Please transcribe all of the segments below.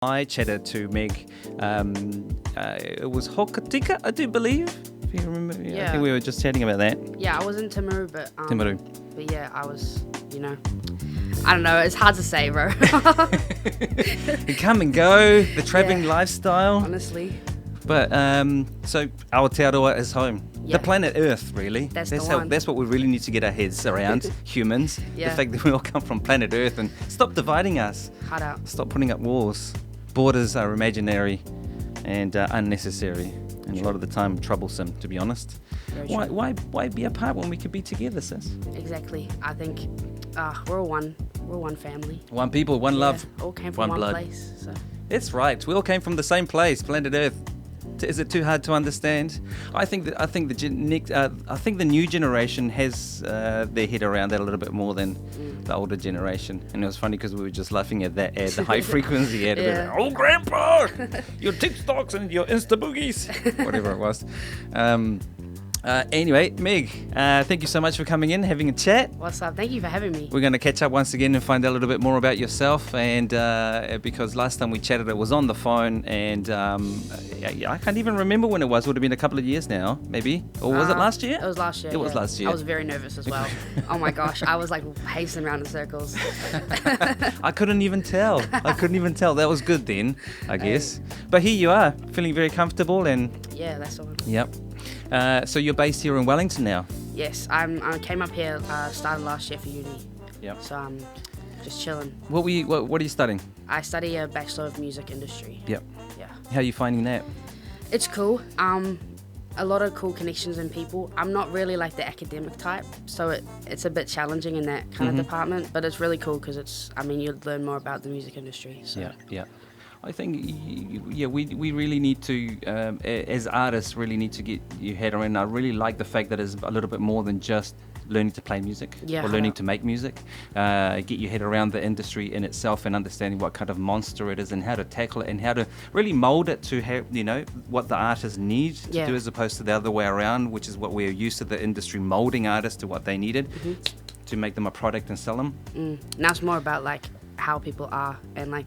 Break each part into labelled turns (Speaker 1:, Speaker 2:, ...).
Speaker 1: I chatted to Meg. It was Hokitika, I do believe. If you remember, I
Speaker 2: Yeah.
Speaker 1: think we were just chatting about that.
Speaker 2: Yeah, I was in Timaru, but
Speaker 1: Timaru.
Speaker 2: But yeah, I was, I don't know. It's hard to say, bro.
Speaker 1: The come and go, the travelling lifestyle.
Speaker 2: Honestly,
Speaker 1: But so Aotearoa is home.
Speaker 2: Yeah.
Speaker 1: The planet Earth, really.
Speaker 2: That's the one.
Speaker 1: That's what we really need to get our heads around, humans.
Speaker 2: Yeah.
Speaker 1: The fact that we all come from planet Earth, and stop dividing us.
Speaker 2: hard out.
Speaker 1: Stop putting up walls. Borders are imaginary and unnecessary, and a lot of the time troublesome, to be honest.
Speaker 2: Very true.
Speaker 1: Why be apart when we could be together, sis?
Speaker 2: Exactly. I think we're all one. We're one family.
Speaker 1: One people, one love,
Speaker 2: Yeah, all came from
Speaker 1: one
Speaker 2: one
Speaker 1: blood.
Speaker 2: place. So
Speaker 1: That's right. We all came from the same place, planet Earth. Is it too hard to understand? I think the new generation has their head around that a little bit more than the older generation. And it was funny because we were just laughing at that ad, the high frequency ad.
Speaker 2: Yeah.
Speaker 1: Oh, Grandpa, your TikToks and your Insta boogies, whatever it was. Anyway, Meg, thank you so much for coming in, having a chat.
Speaker 2: what's up? Thank you for having me.
Speaker 1: We're going to catch up once again and find out a little bit more about yourself. And because last time we chatted, it was on the phone, and I can't even remember when it was. It would have been a couple of years now, maybe. Or was it last year?
Speaker 2: It was last year.
Speaker 1: It was last year.
Speaker 2: I was very nervous as well. Oh my gosh, I was like pacing around in circles.
Speaker 1: I couldn't even tell. That was good then, I guess. But here you are, feeling very comfortable, and
Speaker 2: Yeah, that's the one.
Speaker 1: yep. So you're based here in Wellington now.
Speaker 2: Yes, I came up here, started last year for uni.
Speaker 1: Yep.
Speaker 2: So I'm just chilling.
Speaker 1: What are you studying?
Speaker 2: I study a Bachelor of Music Industry.
Speaker 1: Yep.
Speaker 2: Yeah.
Speaker 1: How are you finding that?
Speaker 2: It's cool. A lot of cool connections and people. I'm not really like the academic type, so it's a bit challenging in that kind of department, but it's really cool because you learn more about the music industry. So.
Speaker 1: Yeah. I think, we really need to, as artists, really need to get your head around. I really like the fact that it's a little bit more than just learning to play music
Speaker 2: Yeah,
Speaker 1: or learning to make music. Get your head around the industry in itself and understanding what kind of monster it is and how to tackle it and how to really mold it to have, what the artists need to
Speaker 2: Yeah.
Speaker 1: do, as opposed to the other way around, which is what we're used to, the industry molding artists to what they needed to make them a product and sell them.
Speaker 2: Now it's more about like how people are and like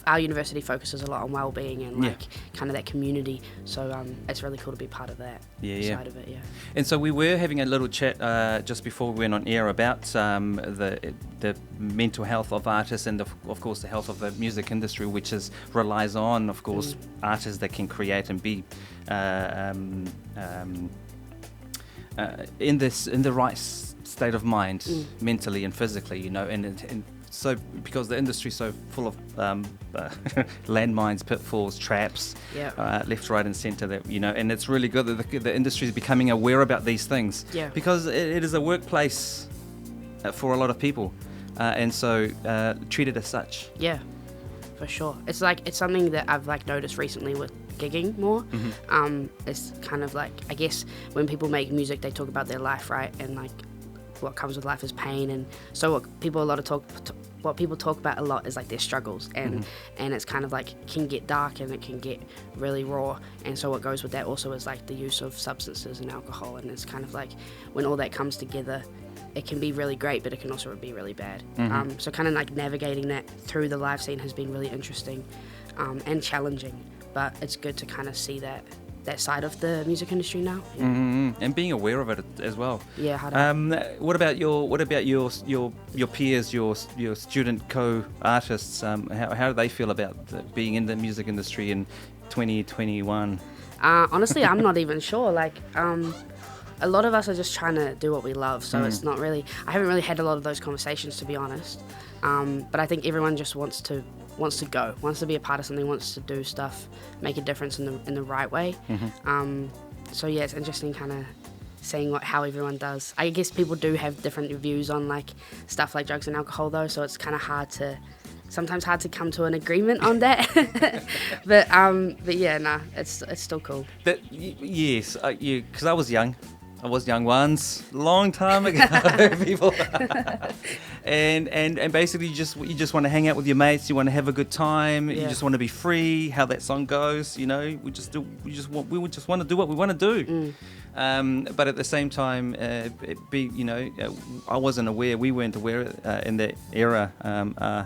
Speaker 2: our university focuses a lot on well-being and
Speaker 1: Yeah.
Speaker 2: like kind of that community. So it's really cool to be part of that side of it. Yeah.
Speaker 1: And so we were having a little chat just before we went on air about the mental health of artists and of course the health of the music industry, which relies on, of course, artists that can create and be in the right state of mind, mentally and physically, and so because the industry is so full of landmines, pitfalls, traps, left, right, and centre, that and it's really good that the industry is becoming aware about these things, because it is a workplace for a lot of people, and so treat it as such.
Speaker 2: Yeah, for sure. It's something that I've noticed recently with gigging more. It's kind of like, I guess when people make music, they talk about their life, right? And like what comes with life is pain, and so what people talk about a lot is like their struggles, and it's kind of like can get dark and it can get really raw, and so what goes with that also is like the use of substances and alcohol, and it's kind of like when all that comes together, it can be really great, but it can also be really bad. So kind of like navigating that through the live scene has been really interesting and challenging, but it's good to kind of see that side of the music industry now.
Speaker 1: And being aware of it as well.
Speaker 2: Yeah.
Speaker 1: What about your peers, your student co-artists? How do they feel about being in the music industry in 2021?
Speaker 2: Honestly, I'm not even sure. A lot of us are just trying to do what we love, so it's not really. I haven't really had a lot of those conversations, to be honest. But I think everyone just wants to be a part of something, wants to do stuff, make a difference in the right way. So yeah, it's interesting kind of seeing how everyone does. I guess people do have different views on like stuff like drugs and alcohol though, so it's kind of sometimes hard to come to an agreement on that. but yeah, it's still cool.
Speaker 1: Yes, because I was young. I was young once, long time ago, people. and basically, you just want to hang out with your mates. You want to have a good time. You just want to be free. How that song goes, we just want to do what we want to do. But at the same time, I wasn't aware. We weren't aware in that era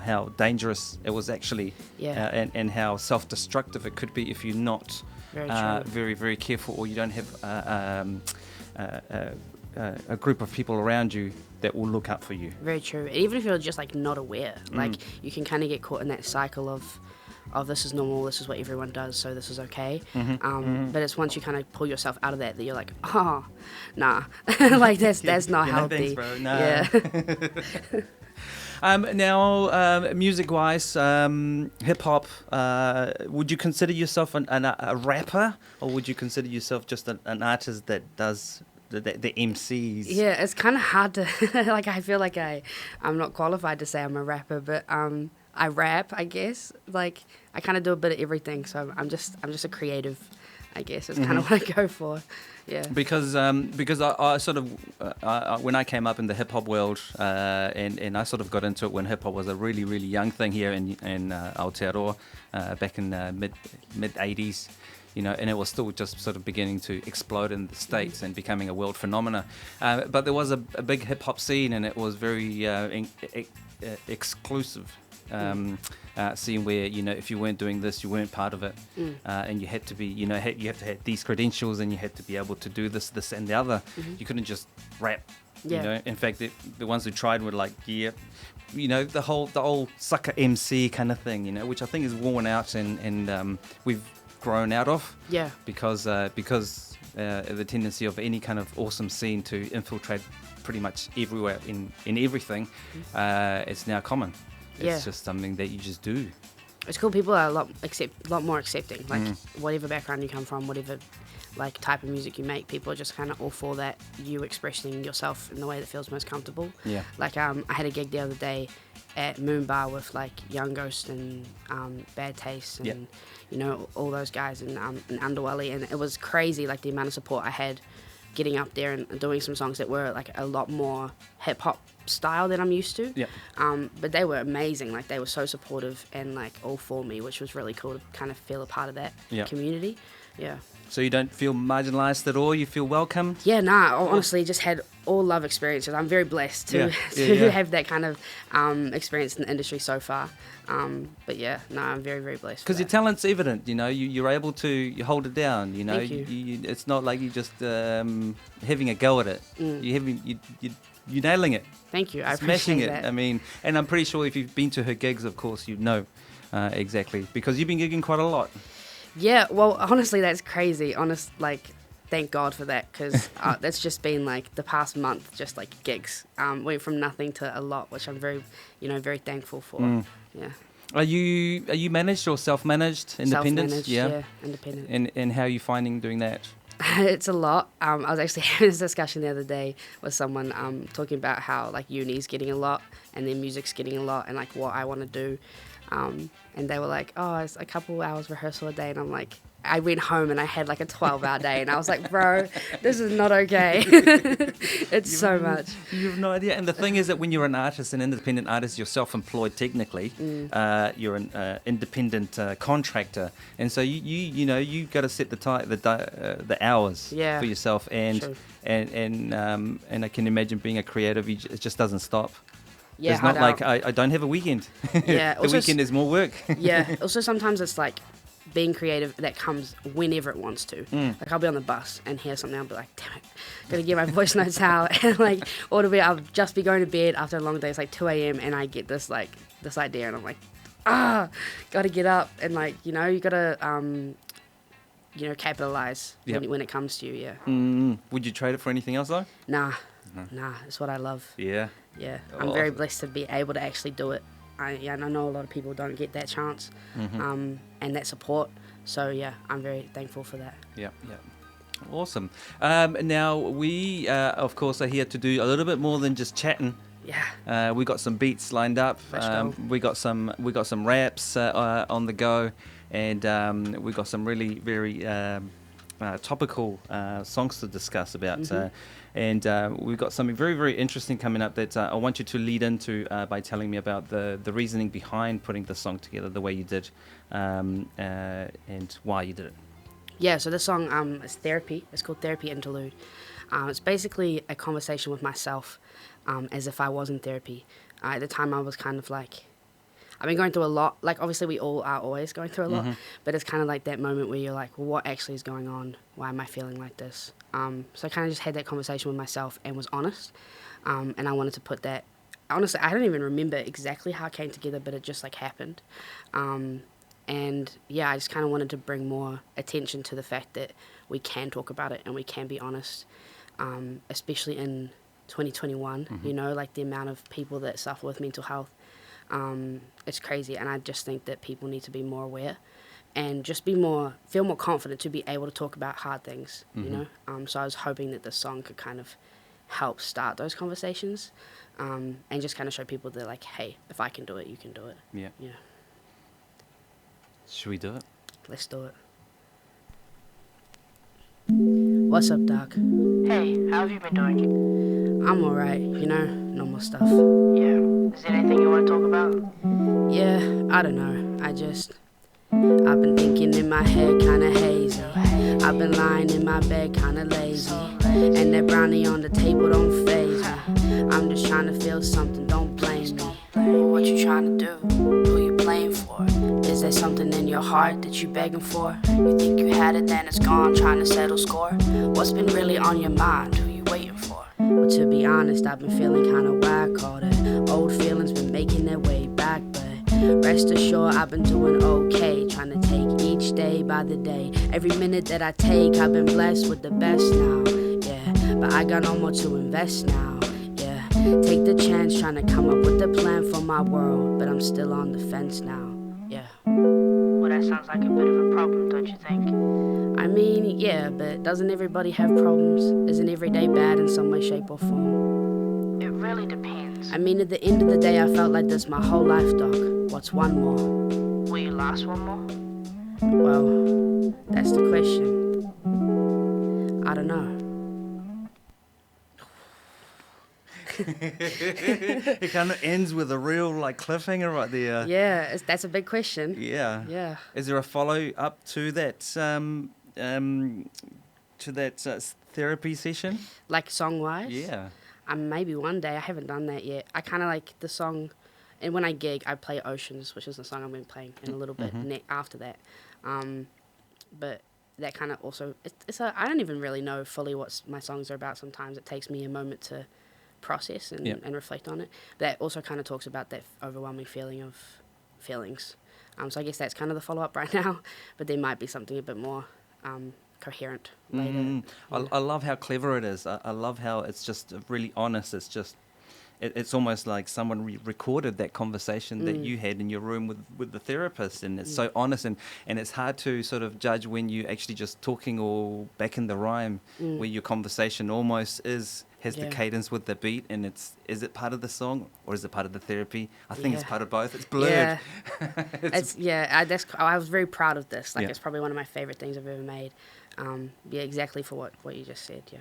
Speaker 1: how dangerous it was actually, and how self-destructive it could be if you're not very, very careful, or you don't have a group of people around you that will look up for you.
Speaker 2: Very true. Even if you're just like not aware, like you can kind of get caught in that cycle of this is normal, this is what everyone does, so this is okay. But it's once you kind of pull yourself out of that you're like, oh, nah, like that's not healthy.
Speaker 1: Thanks, bro. Nah. Now, music-wise, hip-hop, would you consider yourself a rapper, or would you consider yourself just an artist that does the MCs?
Speaker 2: Yeah, it's kind of hard to, like, I feel like I'm not qualified to say I'm a rapper, but I rap, I guess. Like, I kind of do a bit of everything, so I'm just a creative, I guess. It's kind of what I go for. Yeah. Because
Speaker 1: I sort of when I came up in the hip hop world, and I sort of got into it when hip hop was a really, really young thing here in Aotearoa, back in mid 80s. And it was still just sort of beginning to explode in the States and becoming a world phenomena. But there was a big hip hop scene, and it was very exclusive. Scene where if you weren't doing this, you weren't part of it, and you had to be, you have to have these credentials, and you had to be able to do this, and the other. You couldn't just rap. In fact, the ones who tried were like, the whole sucker MC kind of thing, which I think is worn out, and we've grown out of. Because the tendency of any kind of awesome scene to infiltrate pretty much everywhere in everything, it's now common. It's just something that you just do.
Speaker 2: It's cool. People are a lot more accepting. Like whatever background you come from, whatever like type of music you make, people are just kind of all for that. You expressing yourself in the way that feels most comfortable.
Speaker 1: Yeah.
Speaker 2: Like I had a gig the other day at Moon Bar with like Young Ghost and Bad Taste and all those guys and Underwelly, and it was crazy. Like the amount of support I had getting up there and doing some songs that were like a lot more hip hop style than I'm used to. But they were amazing. Like they were so supportive and like all for me, which was really cool to kind of feel a part of that community. Yeah.
Speaker 1: So you don't feel marginalised at all? You feel welcome?
Speaker 2: Yeah, nah. I honestly just had all love experiences. I'm very blessed to have that kind of experience in the industry so far. But yeah, no, I'm very, very blessed.
Speaker 1: Because your talent's evident, you're able to hold it down.
Speaker 2: Thank you.
Speaker 1: It's not like you're just having a go at it. You're nailing it.
Speaker 2: Thank you. I
Speaker 1: smashing
Speaker 2: appreciate that.
Speaker 1: I mean, and I'm pretty sure if you've been to her gigs, of course, you know exactly, because you've been gigging quite a lot.
Speaker 2: Yeah, well, honestly, that's crazy. Thank God for that, because that's just been like the past month, just like gigs. Went from nothing to a lot, which I'm very, very thankful for. Yeah.
Speaker 1: Are you managed or self-managed, independent?
Speaker 2: Self-managed, yeah, independent.
Speaker 1: And how are you finding doing that?
Speaker 2: It's a lot. I was actually having this discussion the other day with someone talking about how like uni's getting a lot and then music's getting a lot and like what I want to do. And they were like, oh, it's a couple hours rehearsal a day. And I'm like, I went home and I had like a 12-hour day. And I was like, bro, this is not okay. It's so much.
Speaker 1: You have no idea. And the thing is that when you're an artist, an independent artist, you're self-employed technically. You're an independent contractor. And so you got to set the hours for yourself. And I can imagine being a creative, it just doesn't stop.
Speaker 2: Yeah,
Speaker 1: it's not like I don't have a weekend.
Speaker 2: Yeah,
Speaker 1: the weekend is more work.
Speaker 2: Yeah. Also, sometimes it's like being creative that comes whenever it wants to. Like I'll be on the bus and hear something, I'll be like, damn it, gotta get my voice notes out. And like, or I'll just be going to bed after a long day. It's like 2 a.m. and I get this idea, and I'm like, gotta get up and like you gotta capitalize when it comes to you. Yeah.
Speaker 1: Would you trade it for anything else though?
Speaker 2: Nah, it's what I love.
Speaker 1: Yeah.
Speaker 2: Yeah, I'm very blessed to be able to actually do it. I know a lot of people don't get that chance and that support. So, yeah, I'm very thankful for that.
Speaker 1: Yeah. Awesome. Now, we, of course, are here to do a little bit more than just chatting.
Speaker 2: Yeah.
Speaker 1: We got some beats lined up. We got some raps on the go. And we got some really very topical songs to discuss about. And we've got something very, very interesting coming up that I want you to lead into by telling me about the reasoning behind putting the song together the way you did and why you did it.
Speaker 2: Yeah, so this song is Therapy. It's called Therapy Interlude. It's basically a conversation with myself, as if I was in therapy. At the time, I was kind of like, I've been going through a lot. Like, obviously, we all are always going through a lot, but it's kind of like that moment where you're like, well, what actually is going on? Why am I feeling like this? So I kind of just had that conversation with myself and was honest. And I wanted to put that, honestly, I don't even remember exactly how it came together, but it just like happened. And yeah, I just kind of wanted to bring more attention to the fact that we can talk about it and we can be honest, especially in 2021, you know, like the amount of people that suffer with mental health. It's crazy, and I just think that people need to be more aware and just feel more confident to be able to talk about hard things, you know. So I was hoping that this song could kind of help start those conversations, and just kind of show people that, like, hey, if I can do it, you can do it.
Speaker 1: Yeah.
Speaker 2: Yeah.
Speaker 1: Should we do it?
Speaker 2: Let's do it. What's up, Doc?
Speaker 3: Hey, how have you been doing?
Speaker 2: I'm alright, you know, normal stuff.
Speaker 3: Yeah. Is there anything you want to talk about?
Speaker 2: Yeah, I don't know. I've been thinking in my head kinda hazy. I've been lying in my bed kinda lazy. And that brownie on the table don't faze me. I'm just trying to feel something, don't blame me. What you trying to do? Who you playing for? Is there something in your heart that you begging for? You think you had it, then it's gone, trying to settle score? What's been really on your mind? Who you waiting for? Well, to be honest, I've been feeling kinda whack. All the old feelings been making their way back, but rest assured I've been doing okay, trying to take each day by the day. Every minute that I take, I've been blessed with the best now, yeah. But I got no more to invest now, yeah. Take the chance, trying to come up with a plan for my world, but I'm still on the fence now, yeah.
Speaker 3: Well, that sounds like a bit of a problem, don't you think?
Speaker 2: I mean, yeah, but doesn't everybody have problems? Isn't every day bad in some way, shape, or form?
Speaker 3: It really depends.
Speaker 2: I mean, at the end of the day, I felt like this my whole life, Doc. What's one more?
Speaker 3: Will you last one more?
Speaker 2: Well, that's the question. I don't know.
Speaker 1: It kind of ends with a real like cliffhanger right there.
Speaker 2: Yeah, that's a big question.
Speaker 1: Yeah.
Speaker 2: Yeah.
Speaker 1: Is there a follow up to that therapy session?
Speaker 2: Like song-wise?
Speaker 1: Yeah.
Speaker 2: Maybe one day. I haven't done that yet. I kind of like the song, and when I gig, I play Oceans, which is the song I'm going to be playing in a little bit after that. But that kind of also, I don't even really know fully what my songs are about sometimes. It takes me a moment to process and reflect on it. That also kind of talks about that overwhelming feeling of feelings. So I guess that's kind of the follow-up right now, but there might be something a bit more coherent later.
Speaker 1: I love how clever it is. I love how it's just really honest. It's just, it's almost like someone recorded that conversation that you had in your room with the therapist, and it's so honest, and it's hard to sort of judge when you actually just talking or back in the rhyme, where your conversation almost has the cadence with the beat, and is it part of the song or is it part of the therapy? I think it's part of both. It's blurred.
Speaker 2: Yeah. I was very proud of this. Like, it's probably one of my favorite things I've ever made. Yeah, exactly for what you just said. Yeah.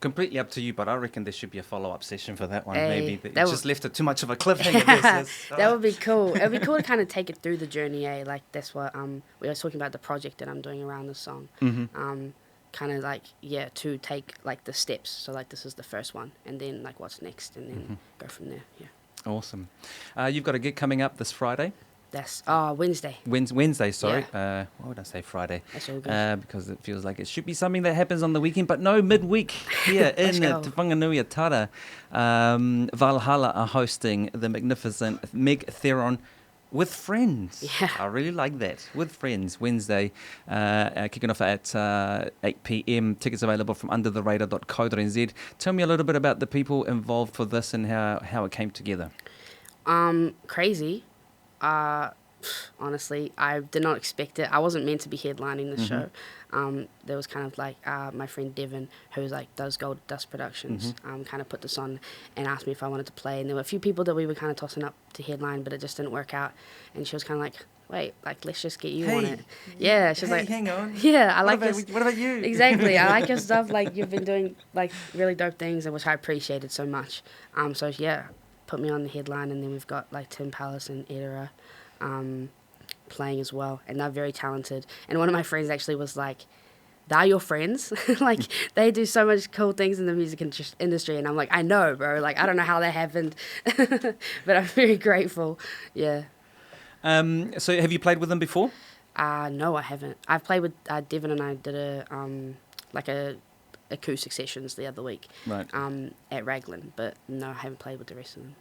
Speaker 1: Completely up to you, but I reckon there should be a follow-up session for that one.
Speaker 2: Hey,
Speaker 1: maybe you just left it too much of a cliffhanger.
Speaker 2: That would be cool. It'd be cool to kind of take it through the journey. Like that's what we were talking about, the project that I'm doing around this song. Kind of like to take like the steps. So like this is the first one, and then like what's next, and then go from there. Yeah.
Speaker 1: Awesome. You've got a gig coming up this Friday.
Speaker 2: That's Wednesday.
Speaker 1: Wednesday, sorry.
Speaker 2: Yeah.
Speaker 1: Why would I say Friday?
Speaker 2: That's all good.
Speaker 1: Because it feels like it should be something that happens on the weekend, but no, midweek here in Te Whanganui Tara. Valhalla are hosting the magnificent Meg Theron with friends.
Speaker 2: Yeah.
Speaker 1: I really like that. With friends, Wednesday, kicking off at 8 p.m. Tickets available from undertheradar.co.nz. Tell me a little bit about the people involved for this and how it came together.
Speaker 2: Crazy. Honestly, I did not expect it. I wasn't meant to be headlining the show. There was kind of like my friend Devin, who's like does Gold Dust Productions, kind of put this on and asked me if I wanted to play. And there were a few people that we were kind of tossing up to headline, but it just didn't work out. And she was kind of like, wait, like let's just get you on it. Yeah, she's like,
Speaker 1: hang on.
Speaker 2: Yeah, I like
Speaker 1: this. What about you?
Speaker 2: Exactly, I like your stuff. Like you've been doing like really dope things, which I appreciated so much. So yeah, put me on the headline, and then we've got like Tim Palace and Edera. playing as well, and they're very talented. And one of my friends actually was like, they're your friends. Like, they do so much cool things in the music industry. And I'm like, I know, bro. Like, I don't know how that happened, but I'm very grateful. Yeah.
Speaker 1: So have you played with them before?
Speaker 2: No, I haven't. I've played with Devin, and I did a acoustic sessions the other week.
Speaker 1: Right.
Speaker 2: At Raglan, but no, I haven't played with the rest of them.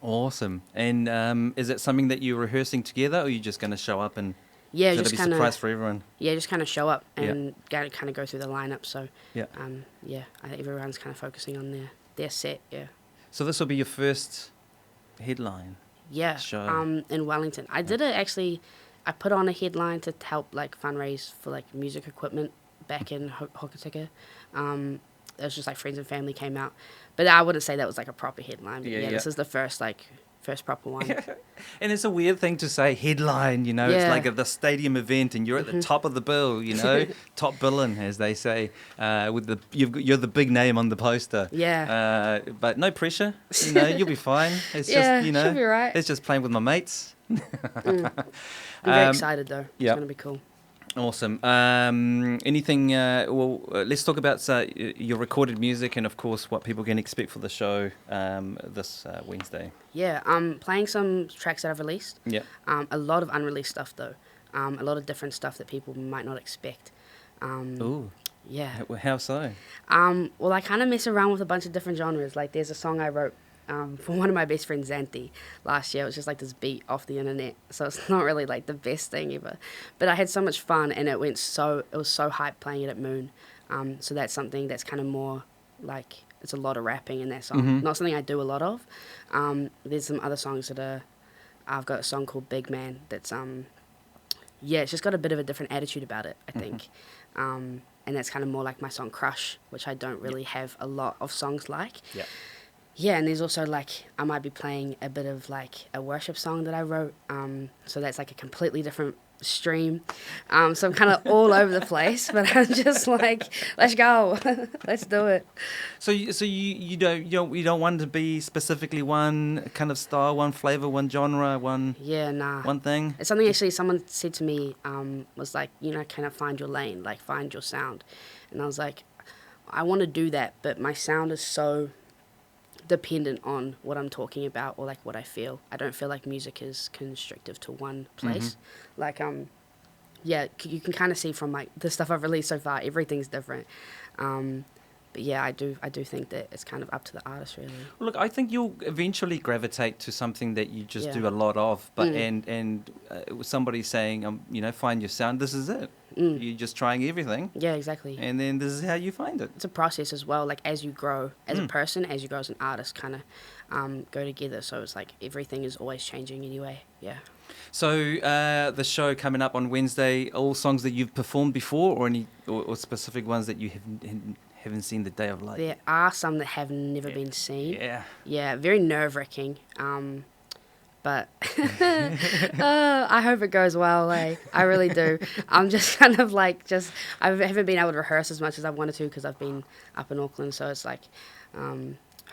Speaker 1: Awesome. And is it something that you're rehearsing together, or are you just going to show up and
Speaker 2: Yeah,
Speaker 1: it'll
Speaker 2: just
Speaker 1: be a
Speaker 2: kind of
Speaker 1: surprise for everyone?
Speaker 2: Yeah, just kind of show up and kind of go through the lineup. So
Speaker 1: Yeah.
Speaker 2: I think everyone's kind of focusing on their set. Yeah.
Speaker 1: So this will be your first headline.
Speaker 2: Yeah.
Speaker 1: Show.
Speaker 2: In Wellington, I did it actually. I put on a headline to help like fundraise for like music equipment back in Hokitika. It was just like friends and family came out, but I wouldn't say that was like a proper headline. But yeah, this is the first proper one.
Speaker 1: And it's a weird thing to say, headline, you know, it's like at the stadium event and you're at the top of the bill, you know, top billin', as they say, with you're the big name on the poster.
Speaker 2: Yeah.
Speaker 1: But no pressure, you know, you'll be fine. It's
Speaker 2: Yeah,
Speaker 1: just, you know,
Speaker 2: should be right.
Speaker 1: it's just playing with my mates.
Speaker 2: I'm very excited though. It's
Speaker 1: yeah.
Speaker 2: going to be cool.
Speaker 1: Awesome. Anything, let's talk about your recorded music and, of course, what people can expect for the show this Wednesday.
Speaker 2: Yeah, I'm playing some tracks that I've released.
Speaker 1: Yeah.
Speaker 2: A lot of unreleased stuff, though. A lot of different stuff that people might not expect.
Speaker 1: Ooh.
Speaker 2: Yeah.
Speaker 1: How so?
Speaker 2: Well, I kind of mess around with a bunch of different genres. Like, there's a song I wrote for one of my best friends, Xanthi, last year. It was just like this beat off the internet, so it's not really like the best thing ever. But I had so much fun, and it was so hype playing it at Moon. So that's something that's kind of more like, it's a lot of rapping in that song.
Speaker 1: Mm-hmm.
Speaker 2: Not something I do a lot of. There's some other songs that I've got a song called Big Man that's it's just got a bit of a different attitude about it, I think. And that's kind of more like my song Crush, which I don't really have a lot of songs like.
Speaker 1: Yeah.
Speaker 2: Yeah, and there's also like, I might be playing a bit of like a worship song that I wrote. So that's like a completely different stream. So I'm kind of all over the place, but I'm just like, let's go, let's do it.
Speaker 1: So you don't want to be specifically one kind of style, one flavor, one genre, one thing.
Speaker 2: It's something actually someone said to me, was like, kind of find your lane, like find your sound, and I was like, I want to do that, but my sound is so dependent on what I'm talking about or like what I feel. I don't feel like music is constrictive to one place. Mm-hmm. Like you can kind of see from like the stuff I've released so far, everything's different. But yeah, I do think that it's kind of up to the artist, really.
Speaker 1: Look, I think you'll eventually gravitate to something that you just do a lot of. But and somebody saying, find your sound. This is it. You're just trying everything.
Speaker 2: Yeah, exactly.
Speaker 1: And then this is how you find it.
Speaker 2: It's a process as well. Like as you grow as a person, as you grow as an artist, kind of go together. So it's like everything is always changing anyway. Yeah.
Speaker 1: So the show coming up on Wednesday, all songs that you've performed before, or any or specific ones that you haven't seen the day of light?
Speaker 2: There are some that have never been seen.
Speaker 1: Yeah.
Speaker 2: Yeah, very nerve-wracking. But I hope it goes well. Like, I really do. I'm just kind of like I haven't been able to rehearse as much as I wanted to because I've been up in Auckland. So it's like,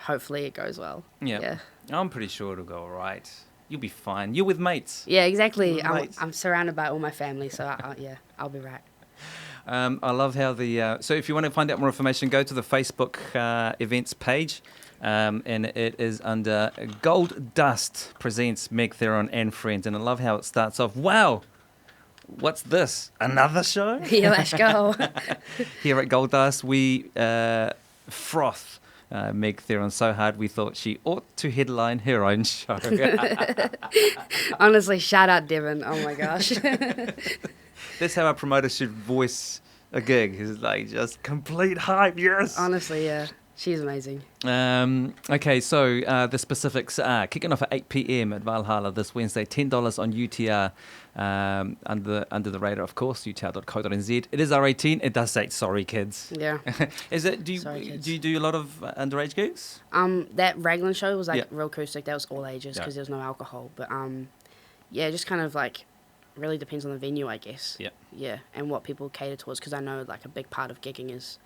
Speaker 2: hopefully it goes well.
Speaker 1: Yeah. I'm pretty sure it'll go all right. You'll be fine. You're with mates.
Speaker 2: Yeah, exactly. I'm surrounded by all my family, so I'll be right.
Speaker 1: I love how so if you want to find out more information, go to the Facebook events page, and it is under Gold Dust presents Meg Theron and Friends, and I love how it starts off. Wow, what's this? Another show?
Speaker 2: Yeah, let's go.
Speaker 1: Here at Gold Dust, we froth Meg Theron so hard we thought she ought to headline her own show.
Speaker 2: Honestly, shout out Devin. Oh my gosh.
Speaker 1: That's how a promoter should voice a gig. It's like just complete hype, yes.
Speaker 2: Honestly, yeah. She's amazing.
Speaker 1: Okay, so the specifics are kicking off at 8 p.m. at Valhalla this Wednesday, $10 on UTR, under the radar, of course, utr.co.nz. It is R18. It does say, sorry, kids.
Speaker 2: Yeah.
Speaker 1: Is it? Do you do a lot of underage gigs?
Speaker 2: That Raglan show was like real acoustic. That was all ages because there was no alcohol. But just kind of like really depends on the venue, I guess. Yeah. Yeah, and what people cater towards, because I know like a big part of gigging is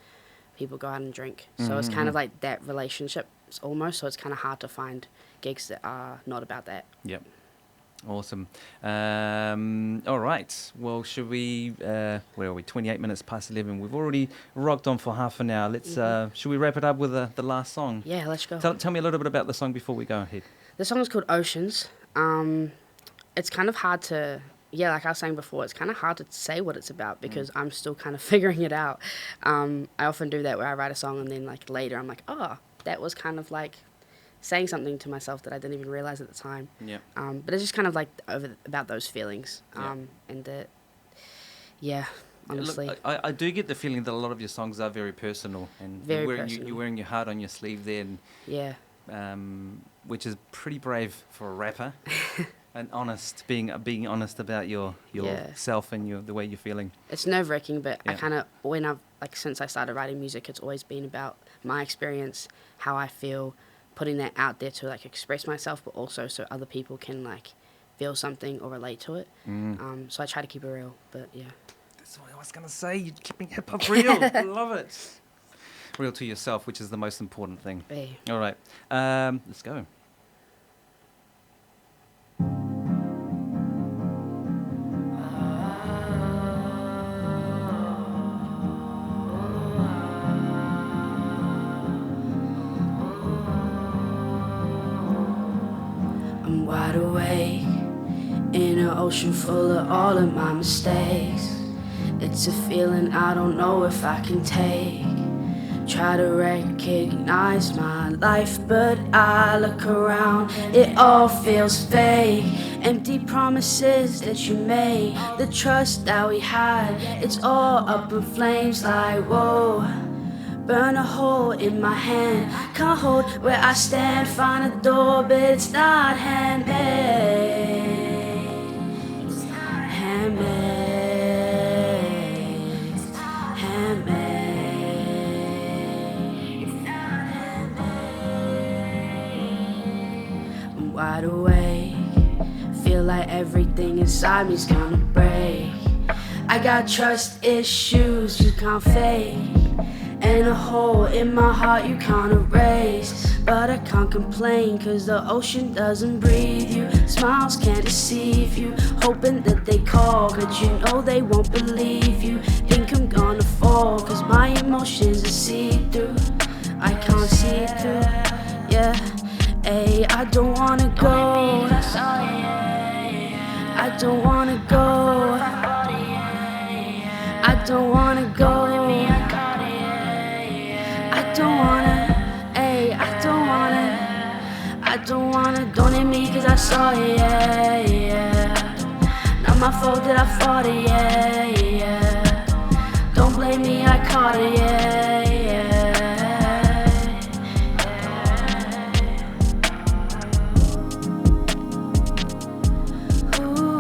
Speaker 2: people go out and drink. So it's kind of like that relationship almost. So it's kind of hard to find gigs that are not about that.
Speaker 1: Yep. Awesome. All right. Well, should we? Where are we? 28 minutes past 11. We've already rocked on for half an hour. Let's. Should we wrap it up with the last song?
Speaker 2: Yeah, let's go.
Speaker 1: Tell me a little bit about the song before we go ahead.
Speaker 2: The song is called Oceans. It's kind of hard to, yeah, like I was saying before, it's kind of hard to say what it's about because I'm still kind of figuring it out. I often do that where I write a song and then like later I'm like, oh, that was kind of like saying something to myself that I didn't even realize at the time.
Speaker 1: Yeah.
Speaker 2: But it's just kind of like about those feelings.
Speaker 1: Yeah.
Speaker 2: And that, yeah, honestly.
Speaker 1: Look, I do get the feeling that a lot of your songs are very personal and
Speaker 2: Very
Speaker 1: you're wearing your heart on your sleeve there, and
Speaker 2: Yeah.
Speaker 1: which is pretty brave for a rapper. And honest, being honest about yourself and the way you're feeling.
Speaker 2: It's nerve-wracking, but
Speaker 1: Yeah.
Speaker 2: I kind of, since I started writing music, it's always been about my experience, how I feel, putting that out there to like express myself, but also so other people can like feel something or relate to it. So I try to keep it real, but yeah.
Speaker 1: That's what I was gonna say. You're keeping hip hop real. I love it. Real to yourself, which is the most important thing.
Speaker 2: Hey.
Speaker 1: All right, let's go.
Speaker 2: I'm wide awake in an ocean full of all of my mistakes. It's a feeling I don't know if I can take. Try to recognize my life, but I look around, it all feels fake. Empty promises that you made, the trust that we had, it's all up in flames like whoa. Burn a hole in my hand, can't hold where I stand, find a door, but it's not handmade. It's not handmade. It's not handmade. It's not handmade. I'm wide awake, feel like everything inside me's gonna break. I got trust issues you can't fake, and a hole in my heart you can't erase. But I can't complain, cause the ocean doesn't breathe you. Smiles can't deceive you, hoping that they call, but you know they won't believe you. Think I'm gonna fall, cause my emotions are see-through. I can't see it through, yeah. Ay, I don't wanna go, I don't wanna go, I don't wanna go, I don't wanna, ayy, I don't wanna, don't hit me cause I saw it, yeah, yeah. Not my fault that I fought it, yeah, yeah. Don't blame me, I caught it, yeah, yeah. Ooh,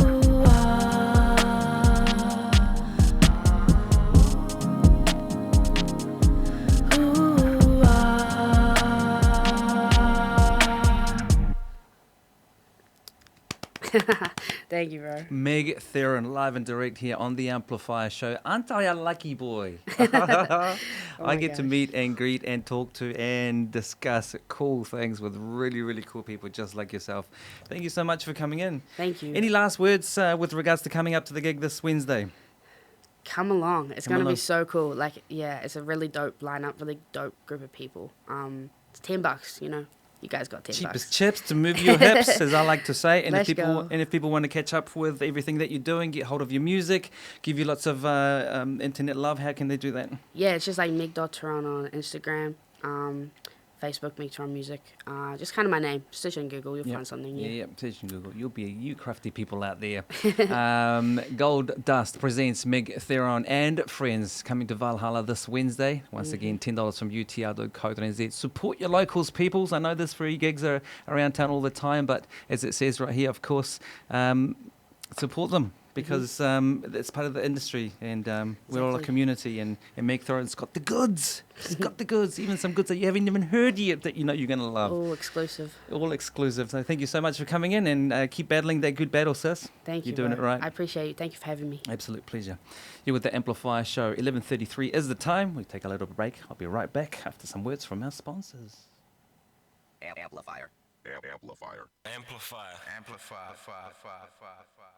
Speaker 2: Thank you, bro.
Speaker 1: Meg Theron, live and direct here on the Amplifier Show. Aren't I a lucky boy? I get to
Speaker 2: gosh.
Speaker 1: meet and greet and talk to and discuss cool things with really, really cool people just like yourself. Thank you so much for coming in.
Speaker 2: Thank you.
Speaker 1: Any last words with regards to coming up to the gig this Wednesday?
Speaker 2: Come along. It's
Speaker 1: Come
Speaker 2: going to
Speaker 1: along.
Speaker 2: be so cool. Like, yeah, it's a really dope lineup, really dope group of people. It's $10, you know. You guys got $10.
Speaker 1: Cheapest chips to move your hips, as I like to say. And
Speaker 2: Let's
Speaker 1: if people
Speaker 2: go.
Speaker 1: and if people want to catch up with everything that you're doing, get hold of your music, give you lots of internet love, how can they do that?
Speaker 2: Yeah, it's just like Meg Theron on Instagram, Facebook, Meg Theron Music. Just kind of my name. Search in Google, you'll find something.
Speaker 1: Yeah, search in Google. You'll be you crafty people out there. Gold Dust presents Meg Theron and friends coming to Valhalla this Wednesday. Once again, $10 from utr.co.nz. Support your locals, peoples. I know there's free gigs are around town all the time, but as it says right here, of course, support them. Because it's part of the industry, and we're all a
Speaker 2: Exactly.
Speaker 1: community, and Meg Theron's got the goods. She's got the goods, even some goods that you haven't even heard yet that you know you're going to love.
Speaker 2: All exclusive.
Speaker 1: All exclusive. So thank you so much for coming in, and keep battling that good battle, sis.
Speaker 2: Thank you.
Speaker 1: You're doing
Speaker 2: bro.
Speaker 1: it right.
Speaker 2: I appreciate you. Thank you for having me.
Speaker 1: Absolute pleasure. You're with the Amplifier Show. 11:33 is the time. We take a little break. I'll be right back after some words from our sponsors.
Speaker 4: Amplifier. Amplifier.
Speaker 5: Amplifier.
Speaker 6: Amplifier.